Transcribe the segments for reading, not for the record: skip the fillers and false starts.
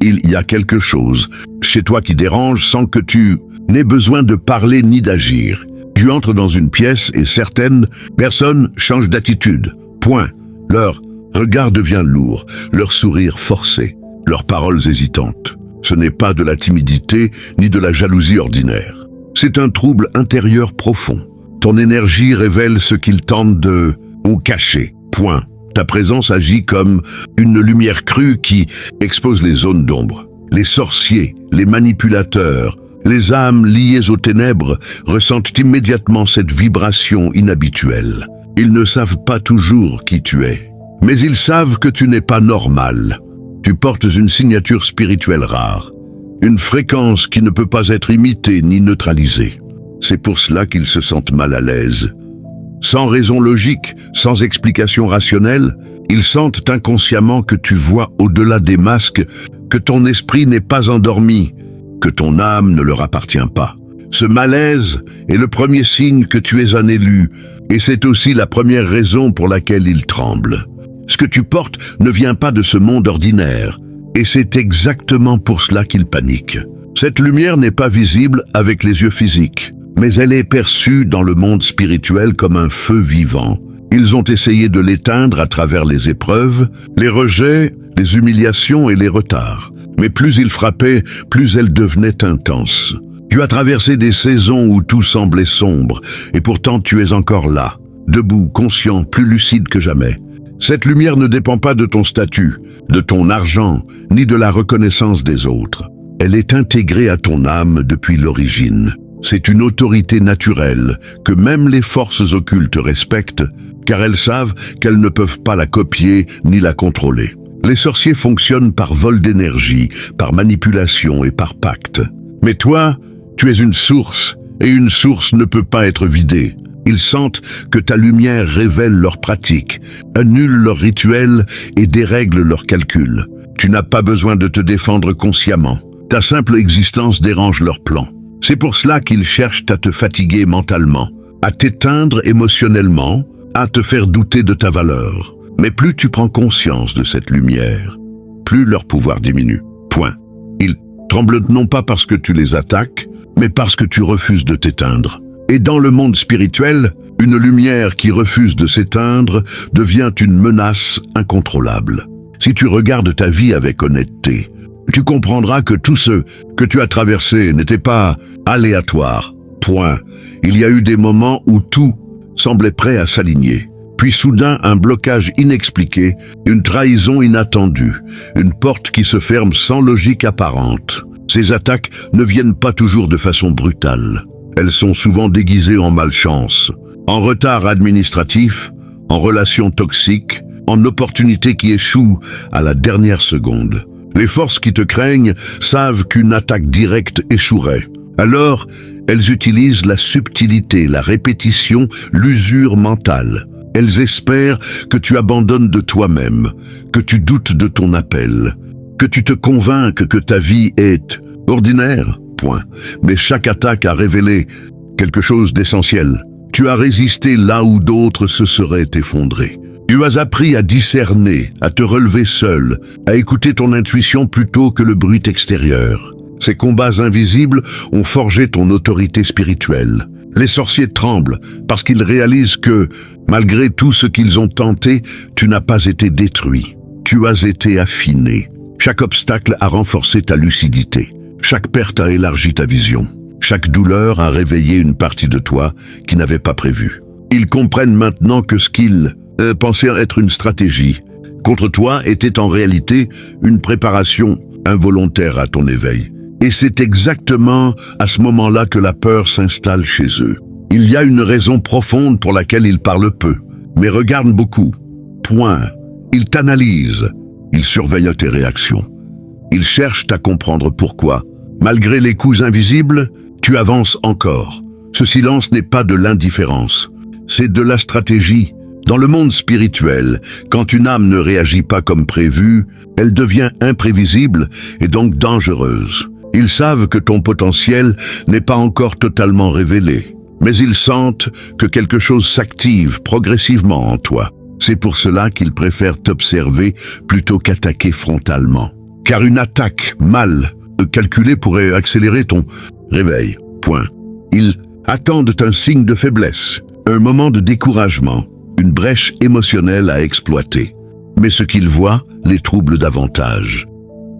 Il y a quelque chose chez toi qui dérange sans que tu n'aies besoin de parler ni d'agir. Tu entres dans une pièce et certaines personnes changent d'attitude. Point. Leur regard devient lourd, leur sourire forcé, leurs paroles hésitantes. Ce n'est pas de la timidité ni de la jalousie ordinaire. C'est un trouble intérieur profond. Ton énergie révèle ce qu'ils tentent de cacher. Point. Ta présence agit comme une lumière crue qui expose les zones d'ombre. Les sorciers, les manipulateurs, les âmes liées aux ténèbres ressentent immédiatement cette vibration inhabituelle. Ils ne savent pas toujours qui tu es, mais ils savent que tu n'es pas normal. Tu portes une signature spirituelle rare, une fréquence qui ne peut pas être imitée ni neutralisée. C'est pour cela qu'ils se sentent mal à l'aise. Sans raison logique, sans explication rationnelle, ils sentent inconsciemment que tu vois au-delà des masques, que ton esprit n'est pas endormi, que ton âme ne leur appartient pas. Ce malaise est le premier signe que tu es un élu, et c'est aussi la première raison pour laquelle ils tremblent. Ce que tu portes ne vient pas de ce monde ordinaire, et c'est exactement pour cela qu'ils paniquent. Cette lumière n'est pas visible avec les yeux physiques, mais elle est perçue dans le monde spirituel comme un feu vivant. Ils ont essayé de l'éteindre à travers les épreuves, les rejets, les humiliations et les retards. Mais plus ils frappaient, plus elle devenait intense. Tu as traversé des saisons où tout semblait sombre, et pourtant tu es encore là, debout, conscient, plus lucide que jamais. Cette lumière ne dépend pas de ton statut, de ton argent, ni de la reconnaissance des autres. Elle est intégrée à ton âme depuis l'origine. C'est une autorité naturelle que même les forces occultes respectent, car elles savent qu'elles ne peuvent pas la copier ni la contrôler. Les sorciers fonctionnent par vol d'énergie, par manipulation et par pacte. Mais toi, tu es une source, et une source ne peut pas être vidée. Ils sentent que ta lumière révèle leurs pratiques, annule leurs rituels et dérègle leurs calculs. Tu n'as pas besoin de te défendre consciemment. Ta simple existence dérange leurs plans. C'est pour cela qu'ils cherchent à te fatiguer mentalement, à t'éteindre émotionnellement, à te faire douter de ta valeur. Mais plus tu prends conscience de cette lumière, plus leur pouvoir diminue. Point. Ils tremblent non pas parce que tu les attaques, mais parce que tu refuses de t'éteindre. Et dans le monde spirituel, une lumière qui refuse de s'éteindre devient une menace incontrôlable. Si tu regardes ta vie avec honnêteté, tu comprendras que tout ce que tu as traversé n'était pas aléatoire. Point. Il y a eu des moments où tout semblait prêt à s'aligner. Puis soudain, un blocage inexpliqué, une trahison inattendue, une porte qui se ferme sans logique apparente. Ces attaques ne viennent pas toujours de façon brutale. Elles sont souvent déguisées en malchance, en retard administratif, en relations toxiques, en opportunités qui échouent à la dernière seconde. Les forces qui te craignent savent qu'une attaque directe échouerait. Alors, elles utilisent la subtilité, la répétition, l'usure mentale. Elles espèrent que tu abandonnes de toi-même, que tu doutes de ton appel, que tu te convainques que ta vie est ordinaire. Point. Mais chaque attaque a révélé quelque chose d'essentiel. Tu as résisté là où d'autres se seraient effondrés. Tu as appris à discerner, à te relever seul, à écouter ton intuition plutôt que le bruit extérieur. Ces combats invisibles ont forgé ton autorité spirituelle. Les sorciers tremblent parce qu'ils réalisent que, malgré tout ce qu'ils ont tenté, tu n'as pas été détruit. Tu as été affiné. Chaque obstacle a renforcé ta lucidité. Chaque perte a élargi ta vision. Chaque douleur a réveillé une partie de toi qui n'avait pas prévu. Ils comprennent maintenant que ce qu'ils pensaient être une stratégie contre toi était en réalité une préparation involontaire à ton éveil. Et c'est exactement à ce moment-là que la peur s'installe chez eux. Il y a une raison profonde pour laquelle ils parlent peu, mais regardent beaucoup. Point. Ils t'analysent. Ils surveillent tes réactions. Ils cherchent à comprendre pourquoi. Malgré les coups invisibles, tu avances encore. Ce silence n'est pas de l'indifférence. C'est de la stratégie. Dans le monde spirituel, quand une âme ne réagit pas comme prévu, elle devient imprévisible et donc dangereuse. Ils savent que ton potentiel n'est pas encore totalement révélé, mais ils sentent que quelque chose s'active progressivement en toi. C'est pour cela qu'ils préfèrent t'observer plutôt qu'attaquer frontalement. car une attaque mal calculée pourrait accélérer ton réveil. Point. Ils attendent un signe de faiblesse, un moment de découragement, une brèche émotionnelle à exploiter. Mais ce qu'ils voient les trouble davantage.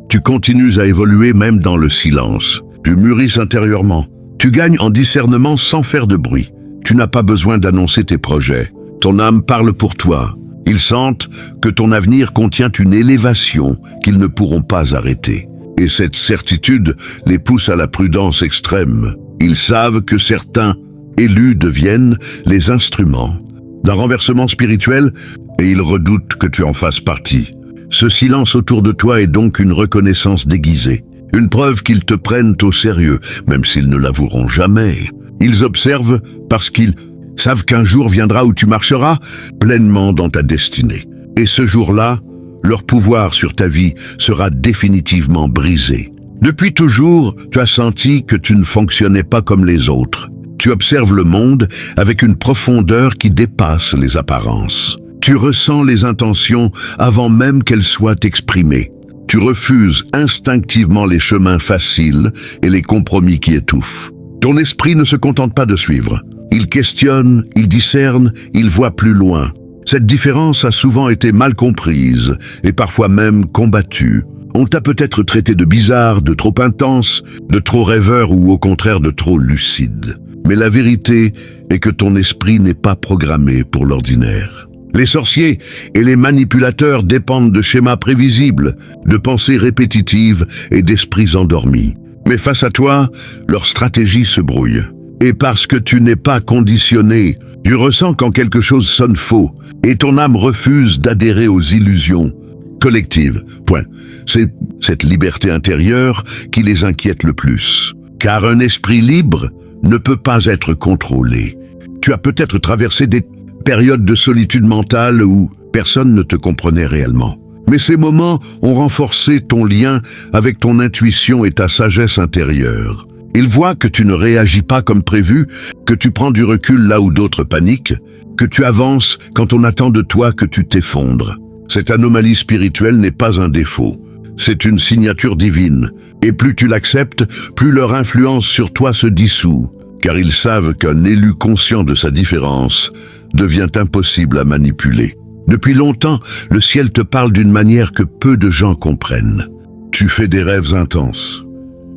Tu continues à évoluer même dans le silence. Tu mûris intérieurement. Tu gagnes en discernement sans faire de bruit. Tu n'as pas besoin d'annoncer tes projets. Ton âme parle pour toi. Ils sentent que ton avenir contient une élévation qu'ils ne pourront pas arrêter. Et cette certitude les pousse à la prudence extrême. Ils savent que certains élus deviennent les instruments d'un renversement spirituel et ils redoutent que tu en fasses partie. Ce silence autour de toi est donc une reconnaissance déguisée, une preuve qu'ils te prennent au sérieux, même s'ils ne l'avoueront jamais. Ils observent parce qu'ils savent qu'un jour viendra où tu marcheras pleinement dans ta destinée. Et ce jour-là, leur pouvoir sur ta vie sera définitivement brisé. Depuis toujours, tu as senti que tu ne fonctionnais pas comme les autres. Tu observes le monde avec une profondeur qui dépasse les apparences. Tu ressens les intentions avant même qu'elles soient exprimées. Tu refuses instinctivement les chemins faciles et les compromis qui étouffent. Ton esprit ne se contente pas de suivre. Il questionne, il discerne, il voit plus loin. Cette différence a souvent été mal comprise et parfois même combattue. On t'a peut-être traité de bizarre, de trop intense, de trop rêveur ou au contraire de trop lucide. Mais la vérité est que ton esprit n'est pas programmé pour l'ordinaire. Les sorciers et les manipulateurs dépendent de schémas prévisibles, de pensées répétitives et d'esprits endormis. Mais face à toi, leur stratégie se brouille. Et parce que tu n'es pas conditionné, tu ressens quand quelque chose sonne faux, et ton âme refuse d'adhérer aux illusions collectives. Point. C'est cette liberté intérieure qui les inquiète le plus. Car un esprit libre ne peut pas être contrôlé. Tu as peut-être traversé des périodes de solitude mentale où personne ne te comprenait réellement. Mais ces moments ont renforcé ton lien avec ton intuition et ta sagesse intérieure. Ils voient que tu ne réagis pas comme prévu, que tu prends du recul là où d'autres paniquent, que tu avances quand on attend de toi que tu t'effondres. Cette anomalie spirituelle n'est pas un défaut, c'est une signature divine. Et plus tu l'acceptes, plus leur influence sur toi se dissout, car ils savent qu'un élu conscient de sa différence devient impossible à manipuler. Depuis longtemps, le ciel te parle d'une manière que peu de gens comprennent. Tu fais des rêves intenses,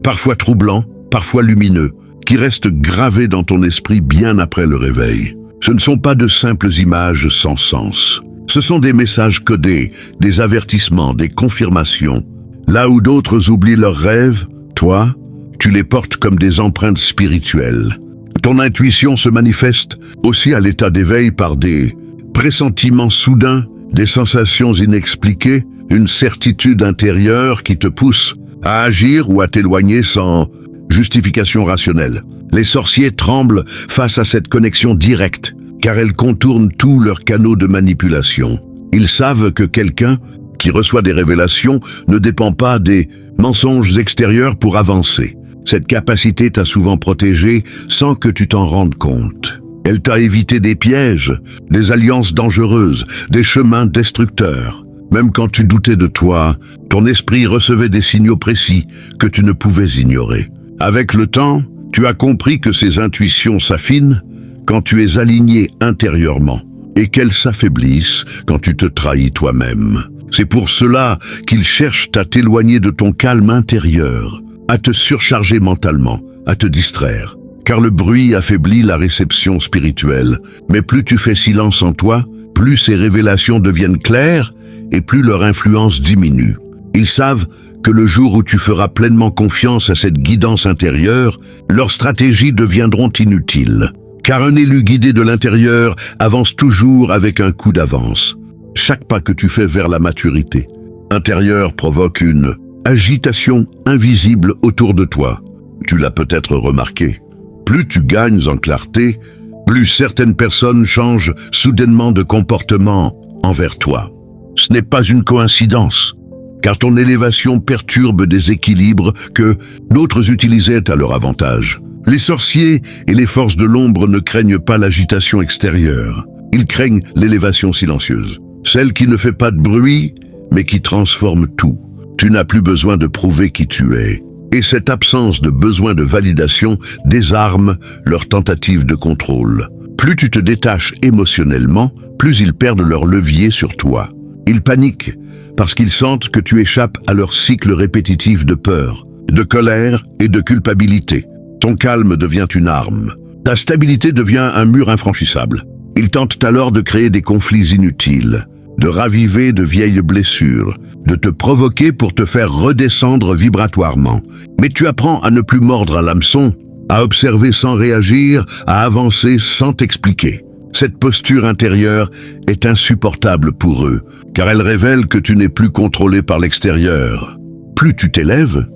parfois troublants, parfois lumineux, qui restent gravés dans ton esprit bien après le réveil. Ce ne sont pas de simples images sans sens. Ce sont des messages codés, des avertissements, des confirmations. Là où d'autres oublient leurs rêves, toi, tu les portes comme des empreintes spirituelles. Ton intuition se manifeste aussi à l'état d'éveil par des pressentiments soudains, des sensations inexpliquées, une certitude intérieure qui te pousse à agir ou à t'éloigner sans justification rationnelle. Les sorciers tremblent face à cette connexion directe, car elle contourne tous leurs canaux de manipulation. Ils savent que quelqu'un qui reçoit des révélations ne dépend pas des mensonges extérieurs pour avancer. Cette capacité t'a souvent protégé sans que tu t'en rendes compte. Elle t'a évité des pièges, des alliances dangereuses, des chemins destructeurs. Même quand tu doutais de toi, ton esprit recevait des signaux précis que tu ne pouvais ignorer. Avec le temps, tu as compris que ces intuitions s'affinent quand tu es aligné intérieurement et qu'elles s'affaiblissent quand tu te trahis toi-même. C'est pour cela qu'ils cherchent à t'éloigner de ton calme intérieur, à te surcharger mentalement, à te distraire. Car le bruit affaiblit la réception spirituelle. Mais plus tu fais silence en toi, plus ces révélations deviennent claires et plus leur influence diminue. Ils savent que le jour où tu feras pleinement confiance à cette guidance intérieure, leurs stratégies deviendront inutiles. Car un élu guidé de l'intérieur avance toujours avec un coup d'avance. Chaque pas que tu fais vers la maturité intérieure provoque une agitation invisible autour de toi. Tu l'as peut-être remarqué. Plus tu gagnes en clarté, plus certaines personnes changent soudainement de comportement envers toi. Ce n'est pas une coïncidence, car ton élévation perturbe des équilibres que d'autres utilisaient à leur avantage. Les sorciers et les forces de l'ombre ne craignent pas l'agitation extérieure. Ils craignent l'élévation silencieuse, celle qui ne fait pas de bruit, mais qui transforme tout. tu n'as plus besoin de prouver qui tu es. Et cette absence de besoin de validation désarme leur tentative de contrôle. Plus tu te détaches émotionnellement, plus ils perdent leur levier sur toi. Ils paniquent parce qu'ils sentent que tu échappes à leur cycle répétitif de peur, de colère et de culpabilité. Ton calme devient une arme. Ta stabilité devient un mur infranchissable. Ils tentent alors de créer des conflits inutiles, de raviver de vieilles blessures, de te provoquer pour te faire redescendre vibratoirement. Mais tu apprends à ne plus mordre à l'hameçon, à observer sans réagir, à avancer sans t'expliquer. Cette posture intérieure est insupportable pour eux, car elle révèle que tu n'es plus contrôlé par l'extérieur. Plus tu t'élèves,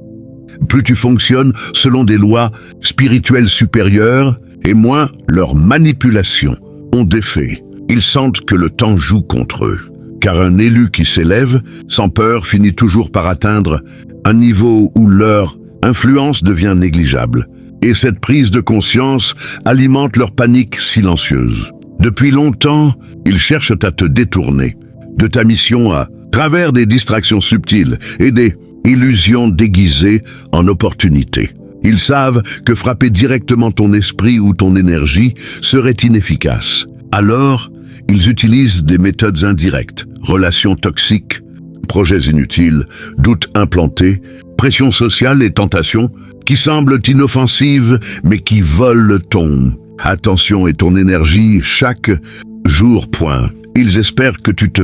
plus tu fonctionnes selon des lois spirituelles supérieures, et moins leurs manipulations ont d'effet. Ils sentent que le temps joue contre eux, car un élu qui s'élève, sans peur, finit toujours par atteindre un niveau où leur influence devient négligeable. Et cette prise de conscience alimente leur panique silencieuse. Depuis longtemps, ils cherchent à te détourner de ta mission à travers des distractions subtiles et des illusions déguisées en opportunités. Ils savent que frapper directement ton esprit ou ton énergie serait inefficace. Alors, ils utilisent des méthodes indirectes, relations toxiques, projets inutiles, doutes implantés, pression sociale et tentations qui semblent inoffensives mais qui volent ton attention et ton énergie chaque jour. Ils espèrent que tu te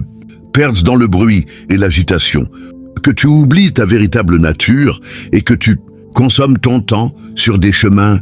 perdes dans le bruit et l'agitation, que tu oublies ta véritable nature et que tu consommes ton temps sur des chemins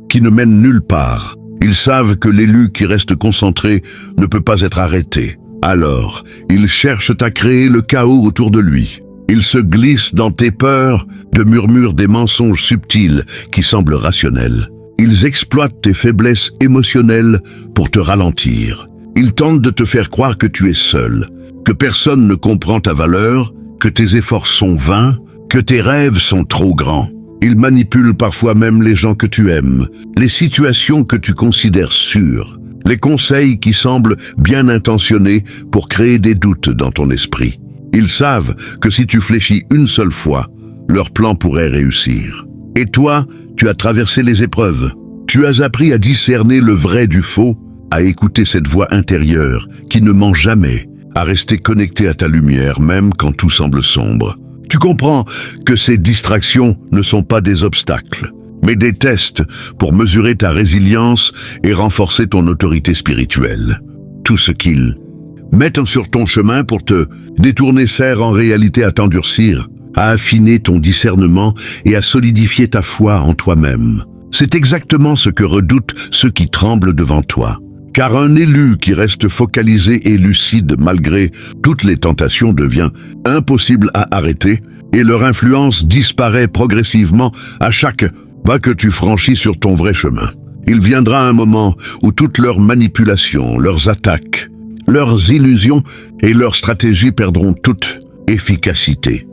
qui ne mènent nulle part. Ils savent que l'élu qui reste concentré ne peut pas être arrêté. Alors, ils cherchent à créer le chaos autour de lui. Ils se glissent dans tes peurs, te murmurent des mensonges subtils qui semblent rationnels. Ils exploitent tes faiblesses émotionnelles pour te ralentir. Ils tentent de te faire croire que tu es seul, que personne ne comprend ta valeur, que tes efforts sont vains, que tes rêves sont trop grands. Ils manipulent parfois même les gens que tu aimes, les situations que tu considères sûres, les conseils qui semblent bien intentionnés pour créer des doutes dans ton esprit. Ils savent que si tu fléchis une seule fois, leur plan pourrait réussir. Et toi, tu as traversé les épreuves. Tu as appris à discerner le vrai du faux, à écouter cette voix intérieure qui ne ment jamais, à rester connecté à ta lumière même quand tout semble sombre. Tu comprends que ces distractions ne sont pas des obstacles, mais des tests pour mesurer ta résilience et renforcer ton autorité spirituelle. Tout ce qu'ils mettent sur ton chemin pour te détourner sert en réalité à t'endurcir, à affiner ton discernement et à solidifier ta foi en toi-même. C'est exactement ce que redoutent ceux qui tremblent devant toi. Car un élu qui reste focalisé et lucide malgré toutes les tentations devient impossible à arrêter et leur influence disparaît progressivement à chaque pas que tu franchis sur ton vrai chemin. Il viendra un moment où toutes leurs manipulations, leurs attaques, leurs illusions et leurs stratégies perdront toute efficacité.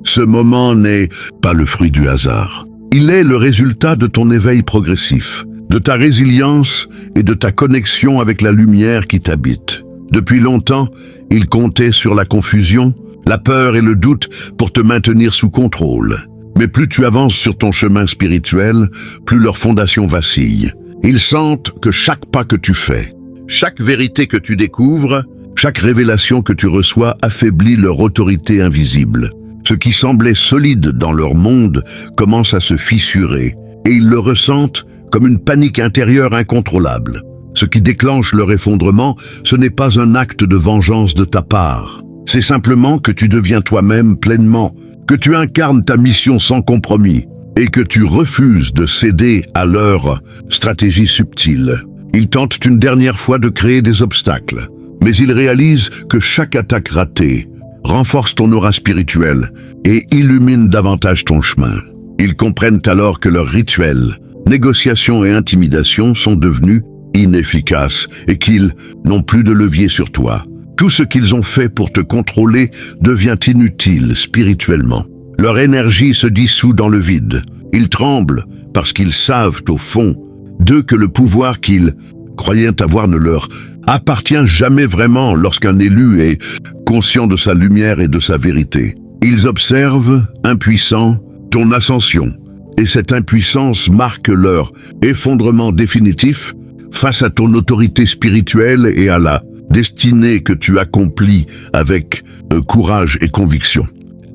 Ce moment n'est pas le fruit du hasard. Il est le résultat de ton éveil progressif, de ta résilience et de ta connexion avec la lumière qui t'habite. Depuis longtemps, ils comptaient sur la confusion, la peur et le doute pour te maintenir sous contrôle. Mais plus tu avances sur ton chemin spirituel, plus leur fondation vacille. Ils sentent que chaque pas que tu fais, chaque vérité que tu découvres, chaque révélation que tu reçois affaiblit leur autorité invisible. Ce qui semblait solide dans leur monde commence à se fissurer, et ils le ressentent comme une panique intérieure incontrôlable. Ce qui déclenche leur effondrement, ce n'est pas un acte de vengeance de ta part. C'est simplement que tu deviens toi-même pleinement, que tu incarnes ta mission sans compromis, et que tu refuses de céder à leur stratégie subtile. Ils tentent une dernière fois de créer des obstacles, mais ils réalisent que chaque attaque ratée renforce ton aura spirituelle et illumine davantage ton chemin. Ils comprennent alors que leurs rituels, négociations et intimidations sont devenus inefficaces et qu'ils n'ont plus de levier sur toi. Tout ce qu'ils ont fait pour te contrôler devient inutile spirituellement. Leur énergie se dissout dans le vide. Ils tremblent parce qu'ils savent au fond d'eux que le pouvoir qu'ils croyaient avoir ne leur appartient jamais vraiment lorsqu'un élu est conscient de sa lumière et de sa vérité. Ils observent, impuissants, ton ascension. Et cette impuissance marque leur effondrement définitif face à ton autorité spirituelle et à la destinée que tu accomplis avec courage et conviction.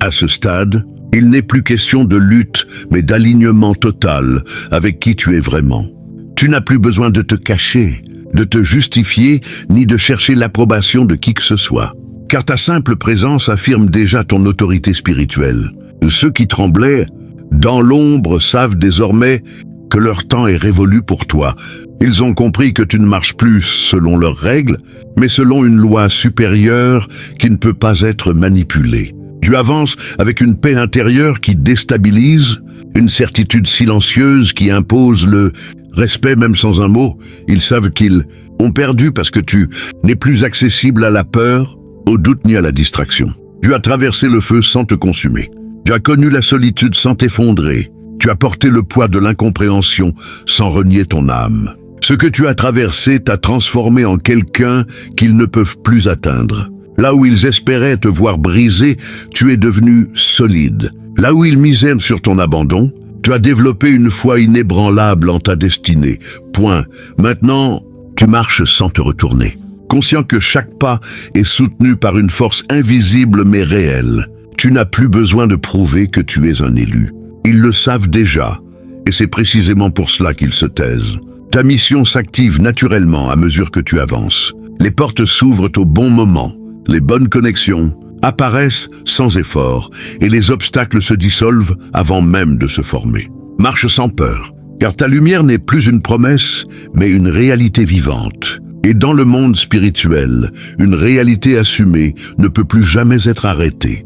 À ce stade, il n'est plus question de lutte, mais d'alignement total avec qui tu es vraiment. Tu n'as plus besoin de te cacher, de te justifier, ni de chercher l'approbation de qui que ce soit. Car ta simple présence affirme déjà ton autorité spirituelle. Ceux qui tremblaient dans l'ombre savent désormais que leur temps est révolu pour toi. Ils ont compris que tu ne marches plus selon leurs règles, mais selon une loi supérieure qui ne peut pas être manipulée. Tu avances avec une paix intérieure qui déstabilise, une certitude silencieuse qui impose le respect même sans un mot. Ils savent qu'ils ont perdu parce que tu n'es plus accessible à la peur, au doute ni à la distraction. Tu as traversé le feu sans te consumer. Tu as connu la solitude sans t'effondrer. Tu as porté le poids de l'incompréhension sans renier ton âme. Ce que tu as traversé t'a transformé en quelqu'un qu'ils ne peuvent plus atteindre. Là où ils espéraient te voir brisé, tu es devenu solide. Là où ils misaient sur ton abandon, tu as développé une foi inébranlable en ta destinée. Point. Maintenant, tu marches sans te retourner. Conscient que chaque pas est soutenu par une force invisible mais réelle. Tu n'as plus besoin de prouver que tu es un élu. Ils le savent déjà, et c'est précisément pour cela qu'ils se taisent. Ta mission s'active naturellement à mesure que tu avances. Les portes s'ouvrent au bon moment. Les bonnes connexions apparaissent sans effort, et les obstacles se dissolvent avant même de se former. Marche sans peur, car ta lumière n'est plus une promesse, mais une réalité vivante. Et dans le monde spirituel, une réalité assumée ne peut plus jamais être arrêtée.